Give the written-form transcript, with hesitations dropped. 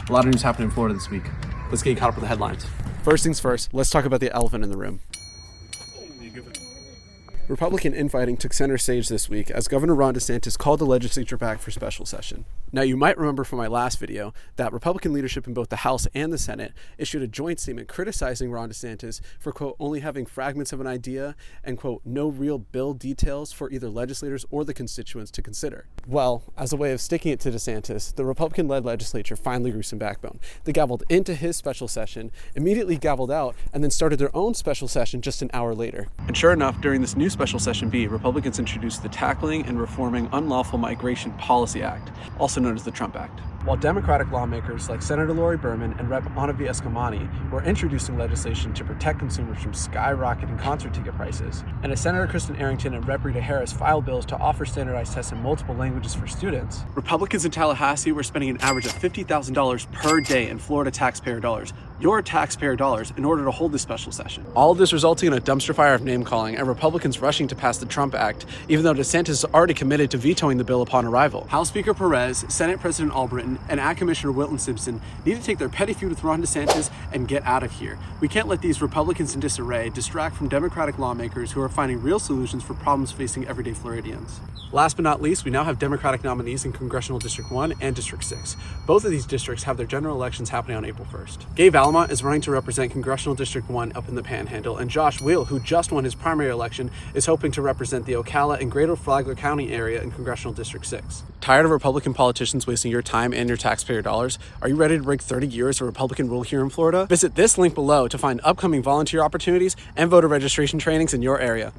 A lot of news happening in Florida this week. Let's get you caught up with the headlines. First things first, let's talk about the elephant in the room. Republican infighting took center stage this week as Governor Ron DeSantis called the legislature back for special session. Now, you might remember from my last video that Republican leadership in both the House and the Senate issued a joint statement criticizing Ron DeSantis for, quote, only having fragments of an idea and, quote, no real bill details for either legislators or the constituents to consider. Well, as a way of sticking it to DeSantis, the Republican-led legislature finally grew some backbone. They gavelled into his special session, immediately gavelled out, and then started their own special session just an hour later. And sure enough, during this new special session B, Republicans introduced the Tackling and Reforming Unlawful Migration Policy Act, also known as the Trump Act. While Democratic lawmakers like Senator Lori Berman and Rep. Anavi Eskamani were introducing legislation to protect consumers from skyrocketing concert ticket prices, and as Senator Kristen Arrington and Rep. Rita Harris filed bills to offer standardized tests in multiple languages for students, Republicans in Tallahassee were spending an average of $50,000 per day in Florida taxpayer dollars, your taxpayer dollars, in order to hold this special session. All of this resulting in a dumpster fire of name-calling and Republicans rushing to pass the Trump Act, even though DeSantis is already committed to vetoing the bill upon arrival. House Speaker Perez, Senate President Albritton, and Ag Commissioner Wilton Simpson need to take their petty feud with Ron DeSantis and get out of here. We can't let these Republicans in disarray distract from Democratic lawmakers who are finding real solutions for problems facing everyday Floridians. Last but not least, we now have Democratic nominees in Congressional District 1 and District 6. Both of these districts have their general elections happening on April 1st. Gabe Alamont is running to represent Congressional District 1 up in the Panhandle, and Josh Weil, who just won his primary election, is hoping to represent the Ocala and Greater Flagler County area in Congressional District 6. Tired of Republican politicians wasting your time and your taxpayer dollars? Are you ready to break 30 years of Republican rule here in Florida? Visit this link below to find upcoming volunteer opportunities and voter registration trainings in your area.